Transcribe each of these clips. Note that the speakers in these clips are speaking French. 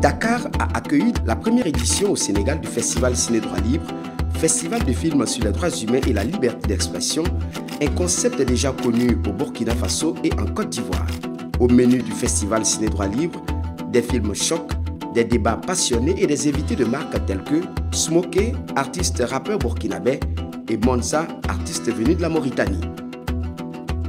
Dakar a accueilli la première édition au Sénégal du Festival Ciné Droit Libre, festival de films sur les droits humains et la liberté d'expression, un concept déjà connu au Burkina Faso et en Côte d'Ivoire. Au menu du Festival Ciné Droit Libre, des films chocs, des débats passionnés et des invités de marque tels que Smoké, artiste rappeur burkinabé, et Monza, artiste venu de la Mauritanie.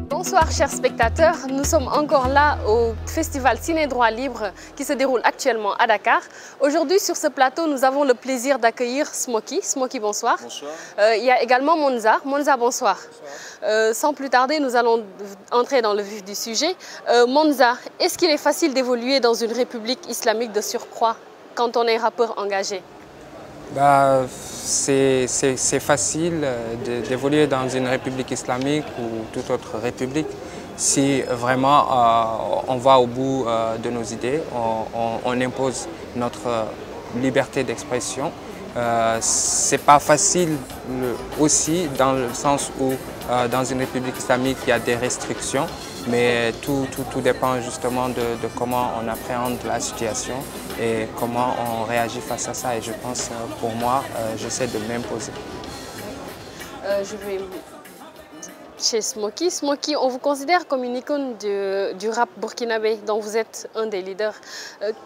Bonsoir chers spectateurs, nous sommes encore là au Festival Ciné Droit Libre qui se déroule actuellement à Dakar. Aujourd'hui sur ce plateau, nous avons le plaisir d'accueillir Smoky. Smoky, bonsoir. Bonsoir. Il y a également Monza. Monza, bonsoir. Sans plus tarder, nous allons entrer dans le vif du sujet. Monza, est-ce qu'il est facile d'évoluer dans une république islamique de surcroît quand on est rappeur engagé? C'est facile d'évoluer dans une république islamique ou toute autre république si vraiment on va au bout de nos idées, on impose notre liberté d'expression. C'est pas facile aussi dans le sens où dans une république islamique il y a des restrictions, mais tout dépend justement de comment on appréhende la situation et comment on réagit face à ça. Et je pense, pour moi, j'essaie de m'imposer. Je vais chez Smoky. Smoky, on vous considère comme une icône du rap burkinabé dont vous êtes un des leaders.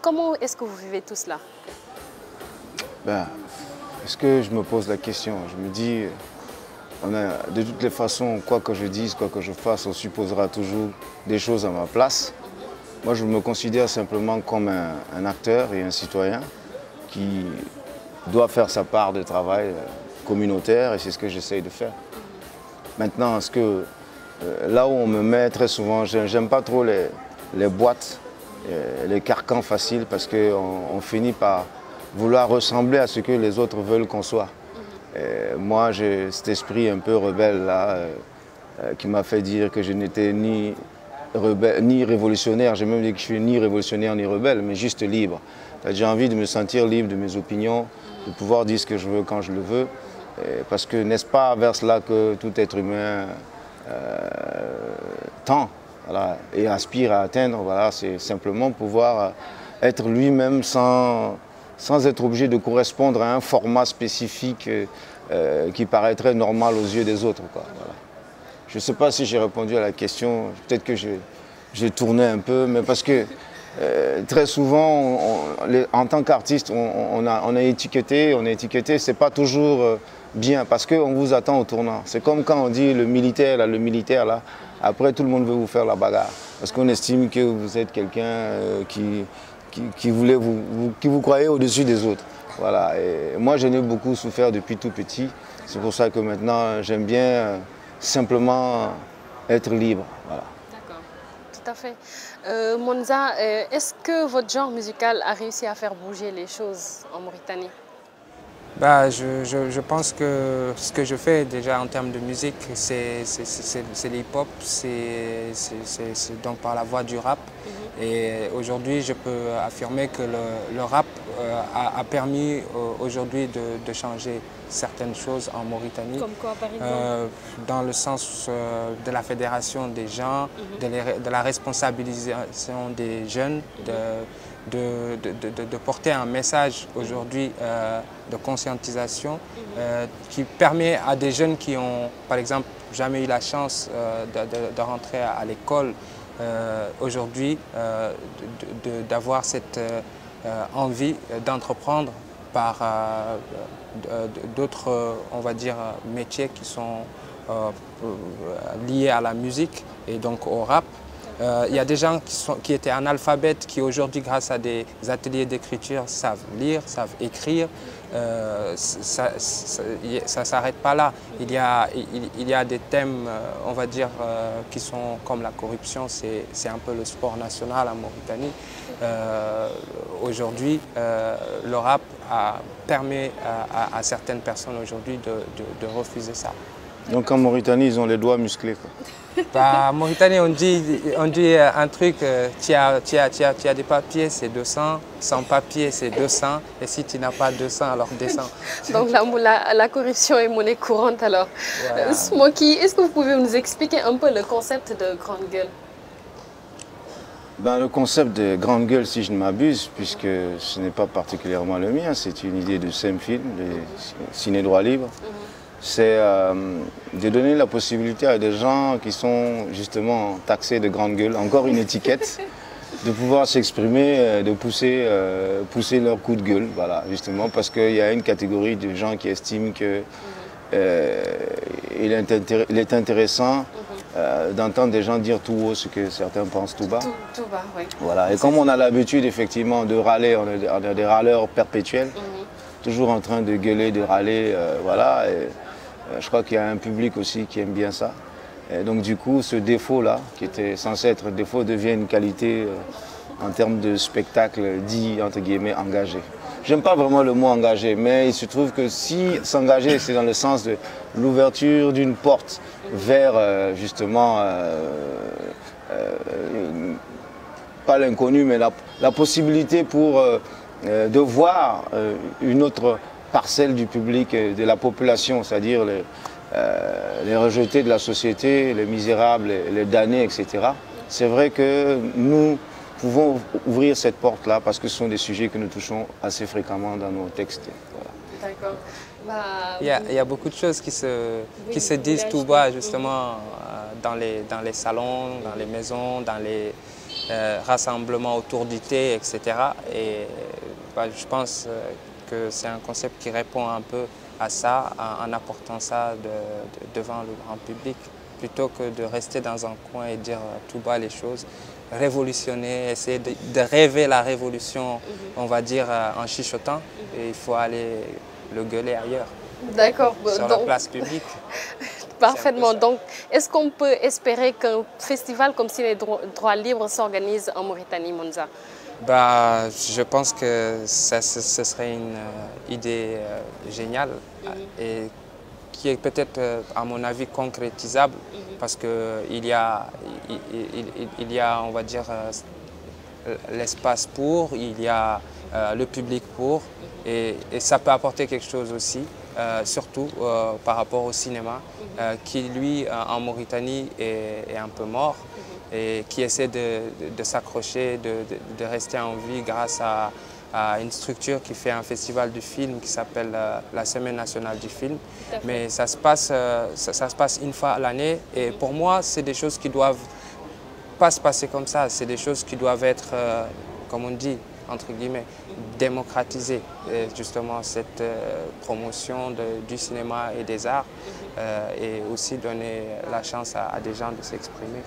Comment est-ce que vous vivez tout cela? Est-ce que je me pose la question? Je me dis, de toutes les façons, quoi que je dise, quoi que je fasse, on supposera toujours des choses à ma place. Moi, je me considère simplement comme un acteur et un citoyen qui doit faire sa part de travail communautaire et c'est ce que j'essaye de faire. Maintenant, là où on me met très souvent, j'aime pas trop les boîtes, les carcans faciles parce qu'on finit par vouloir ressembler à ce que les autres veulent qu'on soit. Et moi, j'ai cet esprit un peu rebelle là, qui m'a fait dire que je n'étais ni révolutionnaire, j'ai même dit que je suis ni révolutionnaire ni rebelle, mais juste libre. J'ai envie de me sentir libre de mes opinions, de pouvoir dire ce que je veux quand je le veux, parce que n'est-ce pas vers cela que tout être humain tend, voilà, et aspire à atteindre, voilà, c'est simplement pouvoir être lui-même sans être obligé de correspondre à un format spécifique qui paraîtrait normal aux yeux des autres, quoi, voilà. Je ne sais pas si j'ai répondu à la question, peut-être que j'ai tourné un peu, mais parce que très souvent, en tant qu'artiste, on est étiqueté, c'est pas toujours bien, parce qu'on vous attend au tournant. C'est comme quand on dit le militaire, là, après tout le monde veut vous faire la bagarre, parce qu'on estime que vous êtes quelqu'un qui vous croyez au-dessus des autres. Voilà. Et moi, j'en ai beaucoup souffert depuis tout petit, c'est pour ça que maintenant, j'aime bien simplement être libre. Voilà. D'accord, tout à fait. Monza, est-ce que votre genre musical a réussi à faire bouger les choses en Mauritanie? Je pense que ce que je fais déjà en termes de musique, c'est l'hip-hop, c'est donc par la voie du rap. Et aujourd'hui, je peux affirmer que le rap a permis aujourd'hui de changer certaines choses en Mauritanie. Comme quoi, par exemple? Dans le sens de la fédération des gens, de la responsabilisation des jeunes, de porter un message aujourd'hui de conscientisation qui permet à des jeunes qui ont, par exemple, jamais eu la chance de rentrer à l'école, aujourd'hui d'avoir cette envie d'entreprendre par d'autres, on va dire, métiers qui sont liés à la musique et donc au rap. Il y a des gens qui étaient analphabètes qui aujourd'hui, grâce à des ateliers d'écriture, savent lire, savent écrire. Ça ne s'arrête pas là. Il y a des thèmes, on va dire, qui sont comme la corruption, c'est un peu le sport national en Mauritanie. Aujourd'hui, le rap permet à certaines personnes aujourd'hui de refuser ça. Donc en Mauritanie, ils ont les doigts musclés, quoi. En Mauritanie, on dit un truc, tu as des papiers, c'est 200, sans papier, c'est 200, et si tu n'as pas 200, alors descends. Donc la corruption est monnaie courante alors. Voilà. Smoky, est-ce que vous pouvez nous expliquer un peu le concept de grande gueule? Ben, le concept de grande gueule, si je ne m'abuse, puisque ce n'est pas particulièrement le mien, c'est une idée de Semfilm, de Ciné Droit Libre, c'est de donner la possibilité à des gens qui sont justement taxés de grande gueule, encore une étiquette, de pouvoir s'exprimer, de pousser leur coup de gueule, voilà, justement, parce qu'il y a une catégorie de gens qui estiment que il est intéressant d'entendre des gens dire tout haut ce que certains pensent tout bas. Tout bas, oui. Voilà. Et comme on a l'habitude effectivement de râler, on est des râleurs perpétuels, toujours en train de gueuler, de râler, voilà. Et, je crois qu'il y a un public aussi qui aime bien ça. Et donc du coup, ce défaut-là, qui était censé être un défaut, devient une qualité en termes de spectacle dit, entre guillemets, engagé. J'aime pas vraiment le mot engagé, mais il se trouve que si s'engager, c'est dans le sens de l'ouverture d'une porte vers justement, pas l'inconnu, mais la possibilité pour de voir une autre parcelle du public, de la population, c'est-à-dire les rejetés de la société, les misérables, les damnés, etc. C'est vrai que nous pouvons ouvrir cette porte-là parce que ce sont des sujets que nous touchons assez fréquemment dans nos textes. Voilà. D'accord. Il y a beaucoup de choses qui se disent tout bas, justement, dans les salons, dans les maisons, dans les rassemblements autour du thé, etc. Et je pense que c'est un concept qui répond un peu à ça, en apportant ça devant le grand public, plutôt que de rester dans un coin et dire tout bas les choses. Révolutionner, essayer de rêver la révolution, on va dire, en chuchotant. Et il faut aller le gueuler ailleurs. D'accord. Sur la place publique. Parfaitement. Donc, est-ce qu'on peut espérer qu'un festival comme Ciné Droit Libre s'organise en Mauritanie, Monza? Bah, je pense que ce serait une idée géniale et qui est peut-être, à mon avis, concrétisable parce qu'il y a, on va dire, l'espace pour, il y a le public pour et ça peut apporter quelque chose aussi, surtout par rapport au cinéma qui, lui, en Mauritanie, est un peu mort et qui essaie de s'accrocher, de rester en vie grâce à une structure qui fait un festival du film qui s'appelle la Semaine nationale du film. Mais ça se passe une fois à l'année et pour moi, c'est des choses qui doivent pas se passer comme ça. C'est des choses qui doivent être, comme on dit, entre guillemets, démocratisées. Et justement, cette promotion du cinéma et des arts et aussi donner la chance à des gens de s'exprimer.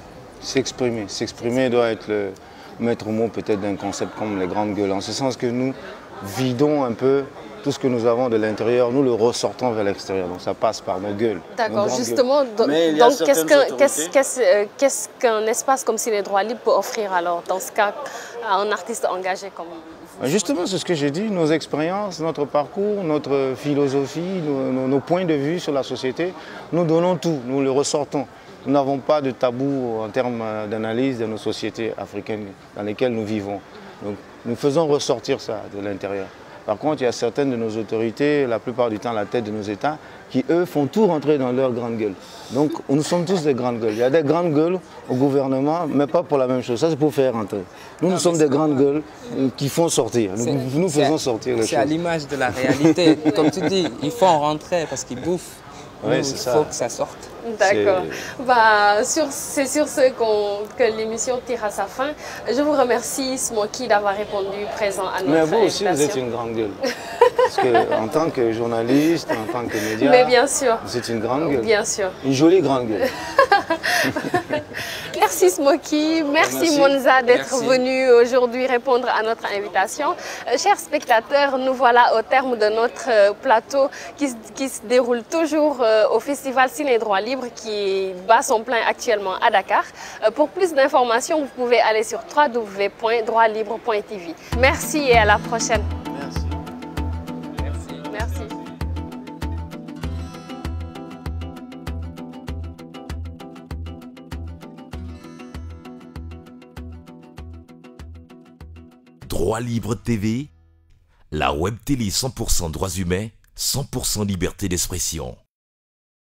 S'exprimer doit être le maître mot peut-être d'un concept comme les grandes gueules, en ce sens que nous vidons un peu tout ce que nous avons de l'intérieur, nous le ressortons vers l'extérieur, donc ça passe par nos gueules. D'accord, justement, donc qu'est-ce qu'un espace comme Ciné Droit Libre peut offrir alors, dans ce cas, à un artiste engagé comme vous? Justement, c'est ce que j'ai dit, nos expériences, notre parcours, notre philosophie, nos points de vue sur la société, nous donnons tout, nous le ressortons. Nous n'avons pas de tabou en termes d'analyse de nos sociétés africaines dans lesquelles nous vivons. Donc, nous faisons ressortir ça de l'intérieur. Par contre, il y a certaines de nos autorités, la plupart du temps la tête de nos États, qui eux font tout rentrer dans leur grande gueule. Donc nous sommes tous des grandes gueules. Il y a des grandes gueules au gouvernement, mais pas pour la même chose. Ça c'est pour faire rentrer. Nous sommes des grandes gueules qui font sortir. Nous faisons sortir les choses. C'est à l'image de la réalité. Comme tu dis, ils font rentrer parce qu'ils bouffent. Oui, il faut que ça sorte. D'accord. C'est sur ce que l'émission tire à sa fin. Je vous remercie, Smoky, d'avoir répondu présent à notre invitation. Mais vous aussi, vous êtes une grande gueule. Parce qu'en tant que journaliste, en tant que média, mais bien sûr. Vous êtes une grande gueule. Bien sûr. Une jolie grande gueule. Merci Smoky, merci Monza d'être venu aujourd'hui répondre à notre invitation. Chers spectateurs, nous voilà au terme de notre plateau qui se déroule toujours au Festival Ciné Droit Libre qui bat son plein actuellement à Dakar. Pour plus d'informations, vous pouvez aller sur www.droitlibre.tv. Merci et à la prochaine. Merci. Merci. Droit Libre TV, la web télé 100% droits humains, 100% liberté d'expression.